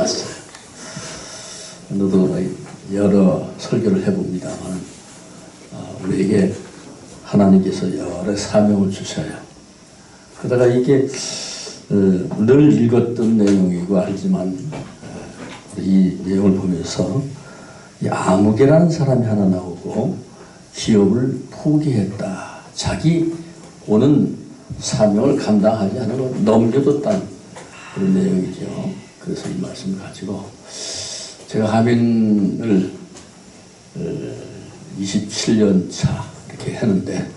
왔어요. 너도 여러 설교를 해봅니다만 우리에게 하나님께서 여러 사명을 주셔요. 그러다가 이게 늘 읽었던 내용이고 알지만 이 내용을 보면서 이 아무개라는 사람이 하나 나오고 기업을 포기했다. 자기 오는 사명을 감당하지 않으러 넘겨뒀다는 그런 내용이죠. 그래서 이 말씀을 가지고 제가 하민을 27년 차 이렇게 했는데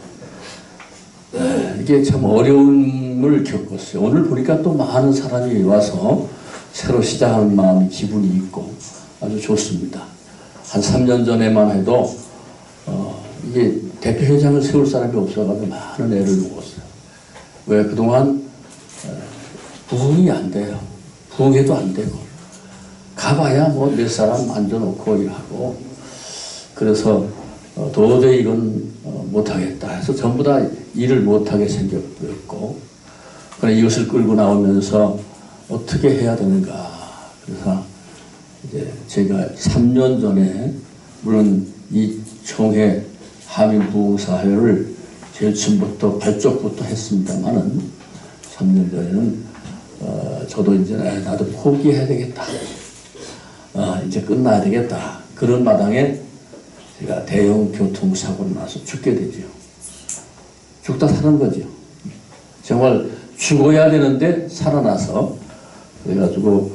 이게 참 어려움을 겪었어요. 오늘 보니까 또 많은 사람이 와서 새로 시작하는 마음이 기분이 있고 아주 좋습니다. 한 3년 전에만 해도 이게 대표회장을 세울 사람이 없어가지고 많은 애를 먹었어요. 왜? 그동안 부흥이 안 돼요. 부흥해도 안 되고 가봐야 뭐 몇 사람 앉아놓고 일하고 그래서 도저히 이건 못하겠다 해서 전부 다 일을 못하게 생겼고 그래 이것을 끌고 나오면서 어떻게 해야 되는가 그래서 이제 제가 3년 전에 물론 이 총회 하민부흥사회를 제일 처음부터 발족부터 했습니다만은 3년 전에는 저도 이제 나도 포기해야 되겠다. 이제 끝나야 되겠다. 그런 마당에 제가 대형 교통사고로 나서 죽게 되죠. 죽다 사는 거죠. 정말 죽어야 되는데 살아나서 그래가지고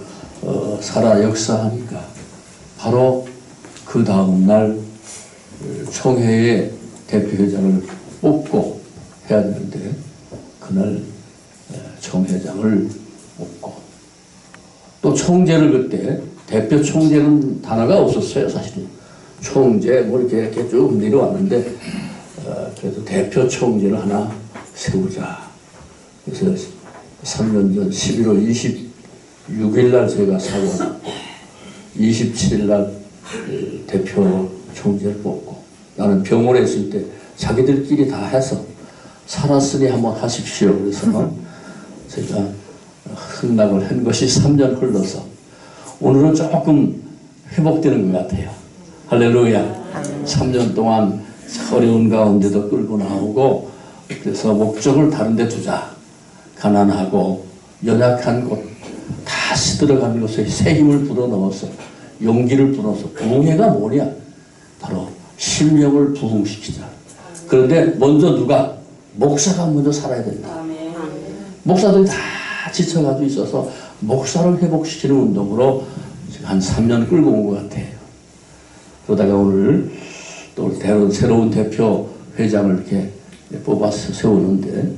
살아 역사하니까 바로 그 다음날 총회의 대표회장을 뽑고 해야 되는데 그날 총회장을 뽑고 또 총재를 그때 대표 총재는 단어가 없었어요. 사실은 총재 뭐 이렇게 쭉 내려왔는데 그래도 대표 총재를 하나 세우자. 그래서 3년 전 11월 26일 날 제가 사고가 났고 27일 날 대표 총재를 뽑고 나는 병원에 있을 때 자기들끼리 다 해서 살았으니 한번 하십시오. 그래서 제가 흥락을 한 것이 3년 흘러서 오늘은 조금 회복되는 것 같아요. 할렐루야. 3년 동안 어려운 가운데도 끌고 나오고 그래서 목적을 다른 데 두자. 가난하고 연약한 곳 다시 들어가는 것에 새 힘을 불어넣어서 용기를 불어넣어서 부흥회가 뭐냐? 바로 심령을 부흥시키자. 그런데 먼저 누가? 목사가 먼저 살아야 된다. 목사들이 다 지쳐가지고 있어서 목사를 회복시키는 운동으로 한 3년 끌고 온 것 같아요. 그러다가 오늘 또 새로운 대표 회장을 이렇게 뽑아서 세우는데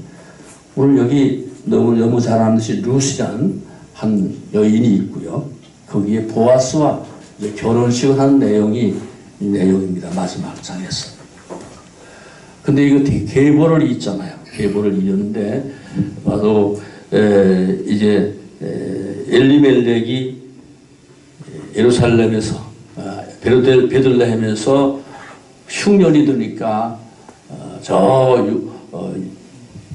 오늘 여기 너무 잘 아는 루시라는 한 여인이 있고요. 거기에 보아스와 결혼식을 하는 내용이 이 내용입니다. 마지막 장에서. 근데 이거 계보를 잇잖아요. 계보를 잇는데 바로 이제 엘리멜렉이 예루살렘에서 베들레헴에서 흉년이 드니까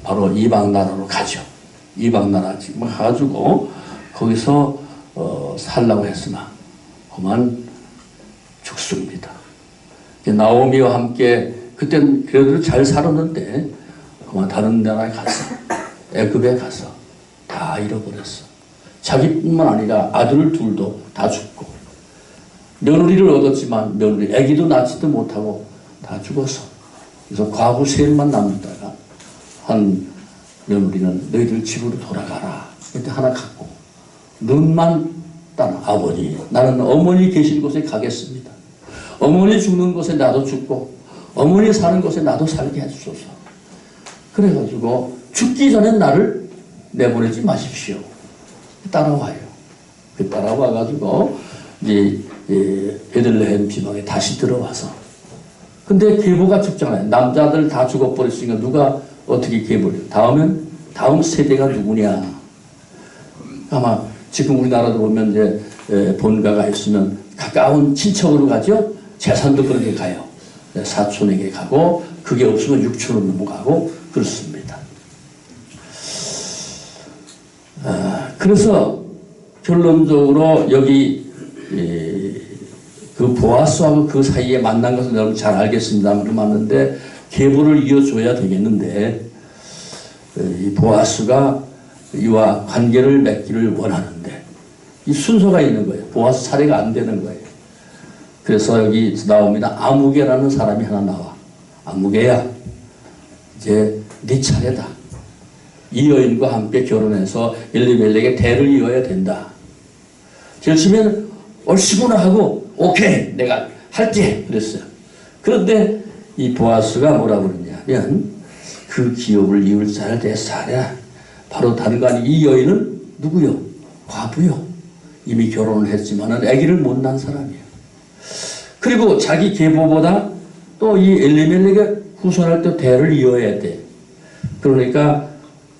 바로 이방 나라로 가죠. 이방 나라 지금 가가지고 거기서 살라고 했으나 그만 죽습니다. 나오미와 함께 그때는 그래도 잘 살았는데 그만 다른 나라에 가서 애굽에 가서 다 잃어버렸어. 자기뿐만 아니라 아들 둘도 다 죽고 며느리를 얻었지만 며느리 아기도 낳지도 못하고 다 죽었어. 그래서 과부 셋만 남았다가 한 며느리는 너희들 집으로 돌아가라. 그때 하나 갖고 눈만 따라 아버지 나는 어머니 계신 곳에 가겠습니다. 어머니 죽는 곳에 나도 죽고 어머니 사는 곳에 나도 살게 해주소서. 그래가지고 죽기 전에 나를 내보내지 마십시오. 따라와요. 따라와가지고 이제 베들레헴 지방에 다시 들어와서 근데 계보가 죽잖아요. 남자들 다 죽어버렸으니까 누가 어떻게 계보를 다음 세대가 누구냐. 아마 지금 우리나라도 보면 이제 본가가 있으면 가까운 친척으로 가죠. 재산도 그렇게 가요. 사촌에게 가고 그게 없으면 육촌으로 넘어가고 그렇습니다. 그래서 결론적으로 여기 그 보아스하고 그 사이에 만난 것을 여러분 잘 알겠습니다만 맞는데 계보를 이어줘야 되겠는데 이 보아스가 이와 관계를 맺기를 원하는데 이 순서가 있는 거예요. 보아스 차례가 안 되는 거예요. 그래서 여기 나옵니다. 아무개라는 사람이 하나 나와. 아무개야, 이제 네 차례다. 이 여인과 함께 결혼해서 엘리멜렉의 대를 이어야 된다. 결심은 얼씨구나 하고 오케이 내가 할게 그랬어요. 그런데 이 보아스가 뭐라 그러냐면 그 기업을 이을 자를 대사하랴. 바로 다른 거 아니 이 여인은 누구요? 과부요. 이미 결혼을 했지만은 아기를 못 낳은 사람이에요. 그리고 자기 계보보다 또 이 엘리멜렉의 후손할 때 대를 이어야 돼. 그러니까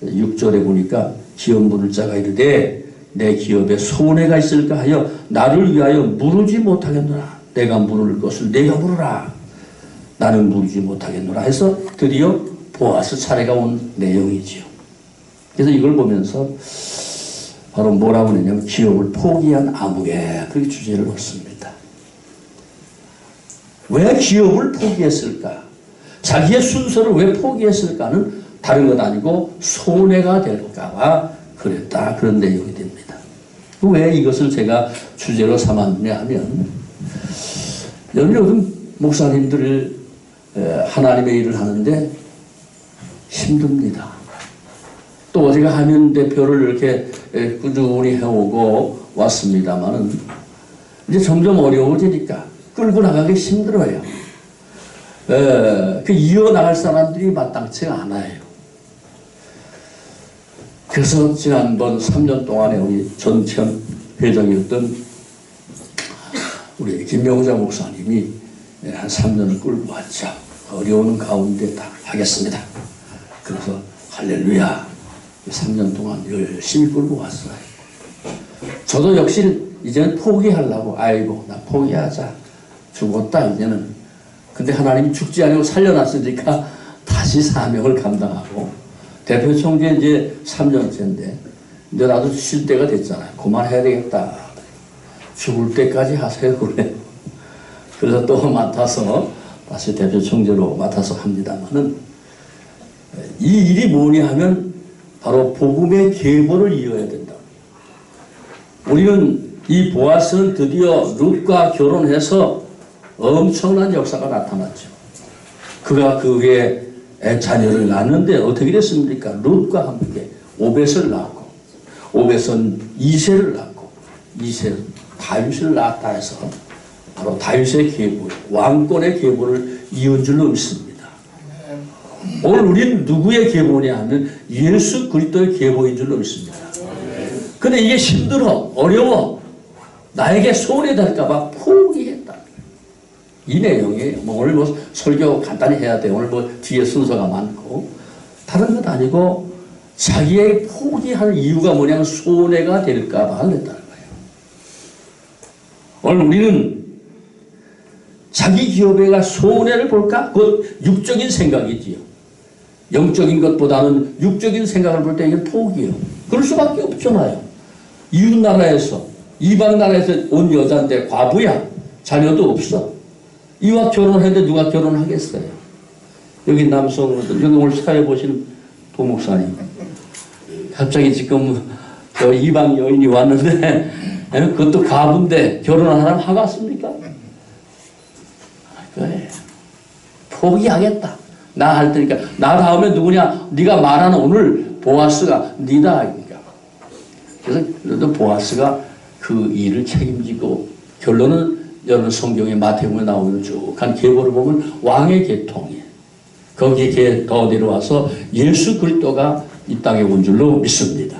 6절에 보니까 기업 물을 자가 이르되 내 기업에 손해가 있을까 하여 나를 위하여 물으지 못하겠노라. 내가 물을 것을 내가 물으라. 나는 물으지 못하겠노라 해서 드디어 보아스 차례가 온 내용이지요. 그래서 이걸 보면서 바로 뭐라고 하냐면 기업을 포기한 아무개 그렇게 주제를 얻습니다. 왜 기업을 포기했을까? 자기의 순서를 왜 포기했을까는 다른 것 아니고 손해가 될까봐 그랬다. 그런 내용이 됩니다. 왜 이것을 제가 주제로 삼았냐 하면 여러분 요즘 목사님들 하나님의 일을 하는데 힘듭니다. 또 제가 하면 대표를 이렇게 꾸준히 해오고 왔습니다만은 이제 점점 어려워지니까 끌고 나가기 힘들어요. 그 이어나갈 사람들이 마땅치가 않아요. 그래서 지난번 3년 동안에 우리 전천 회장이었던 우리 김명자 목사님이 한 3년을 끌고 왔죠. 어려운 가운데 다 하겠습니다. 그래서 할렐루야 3년 동안 열심히 끌고 왔어요. 저도 역시 이제는 포기하려고 아이고 나 포기하자 죽었다 이제는. 근데 하나님이 죽지 않고 살려놨으니까 다시 사명을 감당하고 대표 총재 이제 3년째인데 이제 나도 쉴 때가 됐잖아요. 그만해야 되겠다. 죽을 때까지 하세요 그래. 그래서 또 맡아서 다시 대표 총재로 맡아서 합니다만은 이 일이 뭐냐 하면 바로 복음의 계보를 이어야 된다. 우리는 이 보아스는 드디어 룻과 결혼해서 엄청난 역사가 나타났죠. 그가 그의 자녀를 낳았는데 어떻게 됐습니까? 룻과 함께 오벳을 낳고 오벳은 이새를 낳고 이새는 다윗을 낳았다 해서 바로 다윗의 계보, 왕권의 계보를 이은 줄로 믿습니다. 오늘 우리는 누구의 계보냐 하면 예수 그리스도의 계보인 줄로 믿습니다. 근데 이게 힘들어, 어려워, 나에게 손해될까 봐 포기했다. 이 내용이에요. 오늘 설교 간단히 해야 돼. 오늘 뒤에 순서가 많고 다른 것 아니고 자기의 포기할 이유가 뭐냐면 손해가 될까 봐 그랬다는 거예요. 오늘 우리는 자기 기업에가 손해를 볼까? 그것 육적인 생각이지요. 영적인 것보다는 육적인 생각을 볼 때 이게 포기예요. 그럴 수밖에 없잖아요. 이웃 나라에서 이방 나라에서 온 여자인데 과부야. 자녀도 없어. 이와 결혼했는데 누가 결혼하겠어요? 여기 남성분들, 여기 오늘 사회 보시는 도목사님. 갑자기 지금 저 이방 여인이 왔는데 그것도 과부인데 결혼한 사람 하겠습니까? 그래. 포기하겠다. 나 할 테니까. 나 다음에 누구냐? 네가 말하는 오늘 보아스가 니다. 그래서 그래도 보아스가 그 일을 책임지고 결론은 여러분 성경의 마태복음에 나오는 쭉한 계보를 보면 왕의 계통이에요. 거기에 더 내려와서 예수 그리스도가 이 땅에 온 줄로 믿습니다.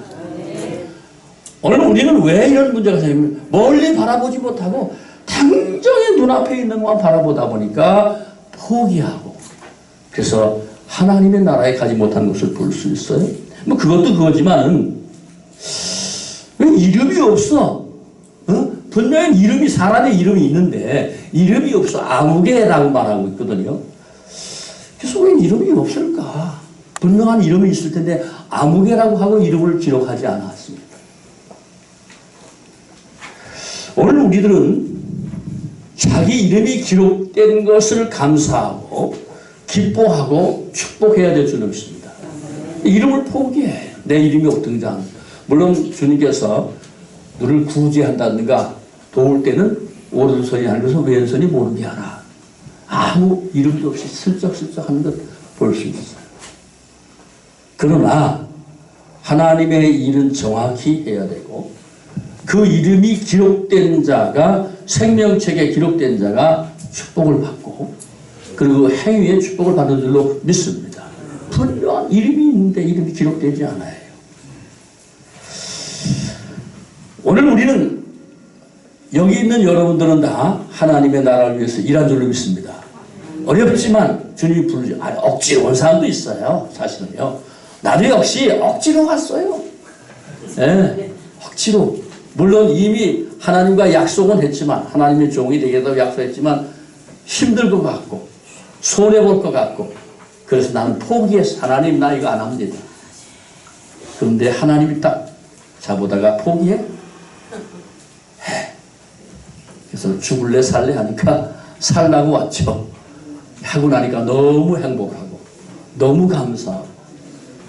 오늘 우리는 왜 이런 문제가 생기면 멀리 바라보지 못하고 당장의 눈앞에 있는 것만 바라보다 보니까 포기하고 그래서 하나님의 나라에 가지 못한 것을 볼 수 있어요. 뭐 그것도 그거지만은 왜 이름이 없어? 분명히 이름이 사람의 이름이 있는데 이름이 없어. 아무개라고 말하고 있거든요. 그래서 왜 이름이 없을까? 분명한 이름이 있을 텐데 아무개라고 하고 이름을 기록하지 않았습니다. 오늘 우리들은 자기 이름이 기록된 것을 감사하고 기뻐하고 축복해야 될 줄로 믿습니다. 이름을 포기해. 내 이름이 등장. 물론 주님께서 너를 구제한다든가 도울 때는 오른손이 하는 것을 왼손이 모르게 하라. 아무 이름도 없이 슬쩍슬쩍 하는 것 볼 수 있어요. 그러나 하나님의 일은 정확히 해야 되고 그 이름이 기록된 자가 생명책에 기록된 자가 축복을 받고 그리고 행위의 축복을 받는 줄로 믿습니다. 분명 이름이 있는데 이름이 기록되지 않아요. 오늘 우리는 여기 있는 여러분들은 다 하나님의 나라를 위해서 일한 줄로 믿습니다. 어렵지만 주님이 부르죠. 아니, 억지로 온 사람도 있어요. 사실은요. 나도 역시 억지로 갔어요. 네, 억지로. 물론 이미 하나님과 약속은 했지만 하나님의 종이 되겠다고 약속했지만 힘들 것 같고 손해볼 것 같고 그래서 나는 포기해서 하나님 나 이거 안 하면 되죠. 그런데 하나님이 딱 자보다가 포기해? 그래서 죽을래 살래 하니까 살라고 왔죠. 하고 나니까 너무 행복하고 너무 감사하고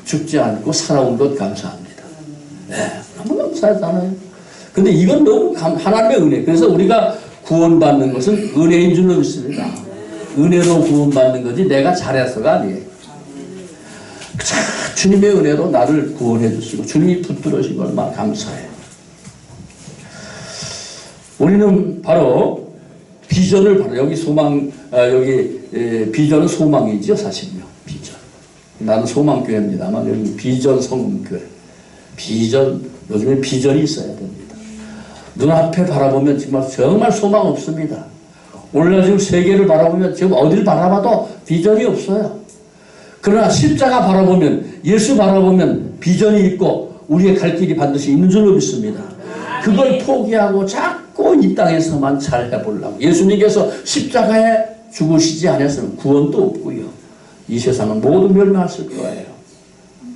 죽지 않고 살아온 것 감사합니다. 네, 너무 감사하잖아요. 근데 이건 너무 하나님의 은혜. 그래서 우리가 구원받는 것은 은혜인 줄로 믿습니다. 은혜로 구원받는 거지 내가 잘해서가 아니에요. 주님의 은혜로 나를 구원해 주시고 주님이 붙들으신 걸 얼마나 감사해요. 우리는 바로 비전을 바로 여기 소망 여기 비전은 소망이죠. 사실은요. 비전. 나는 소망교회입니다만 여기 비전 성교회. 비전 요즘에 비전이 있어야 됩니다. 눈앞에 바라보면 정말 소망 없습니다. 오늘날 지금 세계를 바라보면 지금 어디를 바라봐도 비전이 없어요. 그러나 십자가 바라보면 예수 바라보면 비전이 있고 우리의 갈 길이 반드시 있는 줄로 믿습니다. 그걸 포기하고 자꾸 이 땅에서만 잘 해보려고. 예수님께서 십자가에 죽으시지 않았으면 구원도 없고요. 이 세상은 모두 멸망했을 거예요.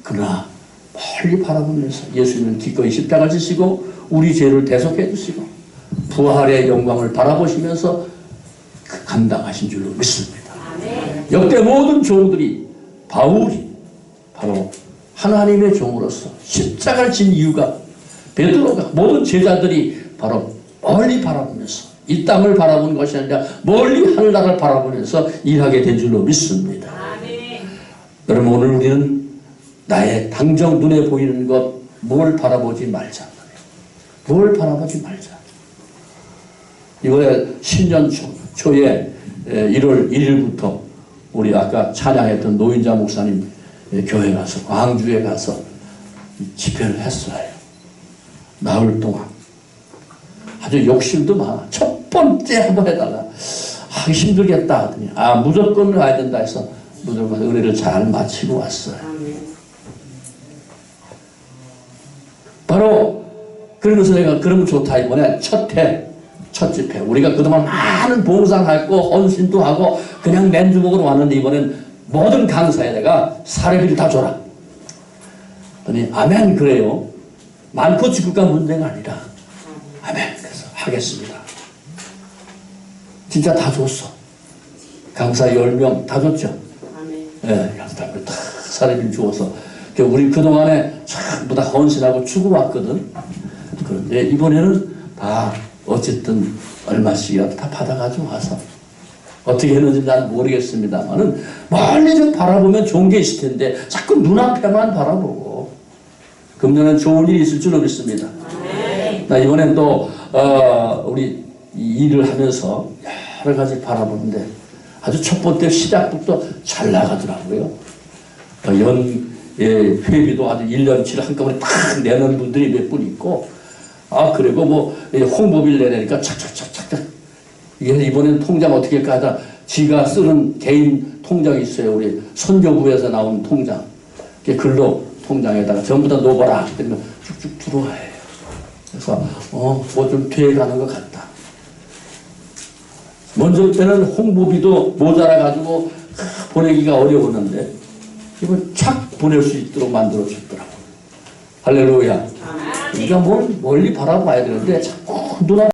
그러나 멀리 바라보면서 예수님은 기꺼이 십자가를 지시고 우리 죄를 대속해 주시고 부활의 영광을 바라보시면서 감당하신 줄로 믿습니다. 역대 모든 종들이 바울이 바로 하나님의 종으로서 십자가를 진 이유가 베드로가 모든 제자들이 바로 멀리 바라보면서 이 땅을 바라보는 것이 아니라 멀리 하늘나라를 바라보면서 일하게 된 줄로 믿습니다. 여러분 오늘 우리는 나의 당장 눈에 보이는 것 뭘 바라보지 말자. 뭘 바라보지 말자. 이번에 신년 초에 1월 1일부터 우리 아까 찬양했던 노인자 목사님 교회 가서 광주에 가서 집회를 했어요. 나흘 동안. 아주 욕심도 많아. 첫 번째 한번 해달라. 하기 힘들겠다 하더니 무조건 가야 된다 해서 무조건 은혜를 잘 마치고 왔어요. 바로 그러면서 내가 그러면 좋다 이번에 첫 집회 우리가 그동안 많은 봉사하고 헌신도 하고 그냥 맨주먹으로 왔는데 이번엔 모든 강사에 내가 사례비를 다 줘라. 그랬더니 아멘 그래요. 많고 적고가 문제가 아니라 아멘 그래서 하겠습니다. 진짜 다 줬어. 강사 10명 다 줬죠. 예, 다 사례비를 주어서 우리 그동안에 전부 다 헌신하고 추구왔거든. 그런데 이번에는 다 어쨌든 얼마씩이라도 다 받아가지고 와서 어떻게 했는지 난 모르겠습니다만은 멀리 좀 바라보면 좋은 게 있을 텐데 자꾸 눈앞에만 바라보고 금년엔 좋은 일이 있을 줄로 믿습니다. 나 이번엔 또 우리 일을 하면서 여러 가지 바라보는데 아주 첫 번째 시작부터 잘 나가더라고요. 회비도 아주 1년치를 한꺼번에 탁 내는 분들이 몇 분 있고 그리고 뭐 홍보비를 내니까 착착착착 이번에는 통장 어떻게 할까 하다 지가 쓰는 개인 통장이 있어요. 우리 선교부에서 나온 통장. 근로 통장에다가 전부 다 넣어봐라. 그러면 쭉쭉 들어와요. 그래서 뭐 좀 돼가는 것 같다. 먼저 때는 홍보비도 모자라가지고 보내기가 어려웠는데 이건 착 보낼 수 있도록 만들어줬더라고요. 할렐루야. 우리가 뭘 멀리 바라봐야 되는데 자꾸 눈앞